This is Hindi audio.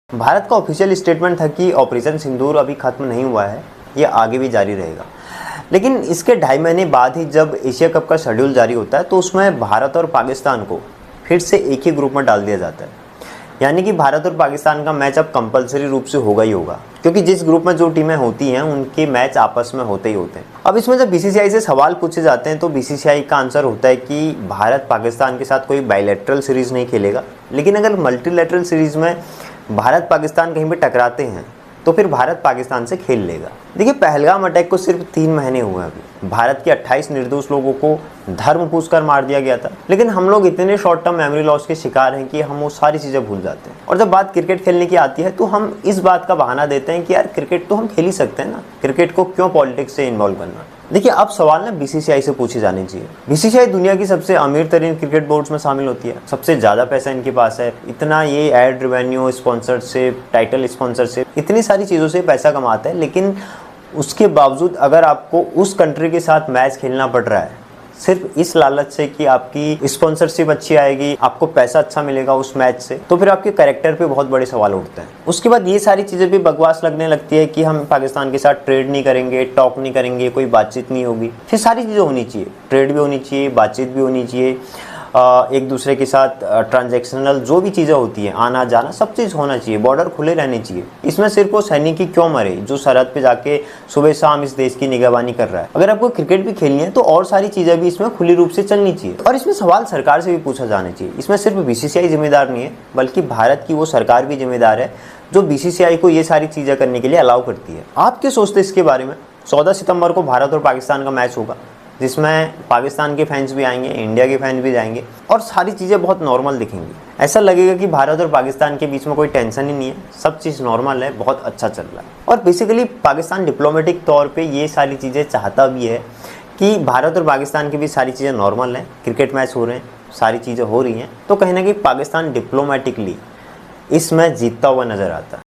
भारत का ऑफिशियल स्टेटमेंट था कि ऑपरेशन सिंदूर अभी खत्म नहीं हुआ है, ये आगे भी जारी रहेगा। लेकिन इसके 2.5 महीने बाद ही जब एशिया कप का शेड्यूल जारी होता है तो उसमें भारत और पाकिस्तान को फिर से एक ही ग्रुप में डाल दिया जाता है। यानी कि भारत और पाकिस्तान का मैच अब कंपलसरी रूप से होगा ही होगा, क्योंकि जिस ग्रुप में जो टीमें होती हैं उनके मैच आपस में होते ही होते हैं। अब इसमें जब बीसीसीआई से सवाल पूछे जाते हैं तो बीसीसीआई का आंसर होता है कि भारत पाकिस्तान के साथ कोई बायलैटरल सीरीज़ नहीं खेलेगा, लेकिन अगर मल्टीलैटरल सीरीज़ में भारत पाकिस्तान कहीं भी टकराते हैं तो फिर भारत पाकिस्तान से खेल लेगा। देखिए, पहलगाम अटैक को सिर्फ 3 महीने हुए अभी। भारत के 28 निर्दोष लोगों को धर्म पूछकर मार दिया गया था, लेकिन हम लोग इतने शॉर्ट टर्म मेमोरी लॉस के शिकार हैं कि हम वो सारी चीज़ें भूल जाते हैं। और जब बात क्रिकेट खेलने की आती है तो हम इस बात का बहाना देते हैं कि यार क्रिकेट तो हम खेल ही सकते हैं ना, क्रिकेट को क्यों पॉलिटिक्स से इन्वॉल्व करना। देखिए, अब सवाल ना बीसीसीआई से पूछे जाने चाहिए। बीसीसीआई दुनिया की सबसे अमीर तरीन क्रिकेट बोर्ड्स में शामिल होती है, सबसे ज़्यादा पैसा इनके पास है, इतना ये ad revenue, sponsorship, title sponsorship, इतनी सारी चीज़ों से पैसा कमाता है। लेकिन उसके बावजूद अगर आपको उस कंट्री के साथ मैच खेलना पड़ रहा है सिर्फ इस लालच से कि आपकी स्पॉन्सरशिप अच्छी आएगी, आपको पैसा अच्छा मिलेगा उस मैच से, तो फिर आपके कैरेक्टर पे बहुत बड़े सवाल उठते हैं। उसके बाद ये सारी चीज़ें भी बकवास लगने लगती है कि हम पाकिस्तान के साथ ट्रेड नहीं करेंगे, टॉक नहीं करेंगे, कोई बातचीत नहीं होगी। फिर सारी चीज़ें होनी चाहिए, ट्रेड भी होनी चाहिए, बातचीत भी होनी चाहिए, एक दूसरे के साथ ट्रांजैक्शनल जो भी चीज़ें होती हैं, आना जाना, सब चीज़ होना चाहिए, बॉर्डर खुले रहने चाहिए। इसमें सिर्फ वो सैनिक ही क्यों मरे जो सरहद पे जाके सुबह शाम इस देश की निगरानी कर रहा है। अगर आपको क्रिकेट भी खेलनी है तो और सारी चीज़ें भी इसमें खुली रूप से चलनी चाहिए। और इसमें सवाल सरकार से भी पूछा जाना चाहिए। इसमें सिर्फ बीसीसीआई जिम्मेदार नहीं है, बल्कि भारत की वो सरकार भी जिम्मेदार है जो बीसीसीआई को ये सारी चीज़ें करने के लिए अलाउ करती है। आप क्या सोचते हैं इसके बारे में? 14 सितंबर को भारत और पाकिस्तान का मैच होगा, जिसमें पाकिस्तान के फैंस भी आएंगे, इंडिया के फैंस भी जाएंगे और सारी चीज़ें बहुत नॉर्मल दिखेंगी। ऐसा लगेगा कि भारत और पाकिस्तान के बीच में कोई टेंशन ही नहीं है, सब चीज़ नॉर्मल है, बहुत अच्छा चल रहा है। और बेसिकली पाकिस्तान डिप्लोमेटिक तौर पे ये सारी चीज़ें चाहता भी है कि भारत और पाकिस्तान के बीच सारी चीज़ें नॉर्मल हैं, क्रिकेट मैच हो रहे हैं, सारी चीज़ें हो रही हैं, तो कहीं ना कहीं पाकिस्तान डिप्लोमेटिकली इसमें जीतता हुआ नज़र आता है।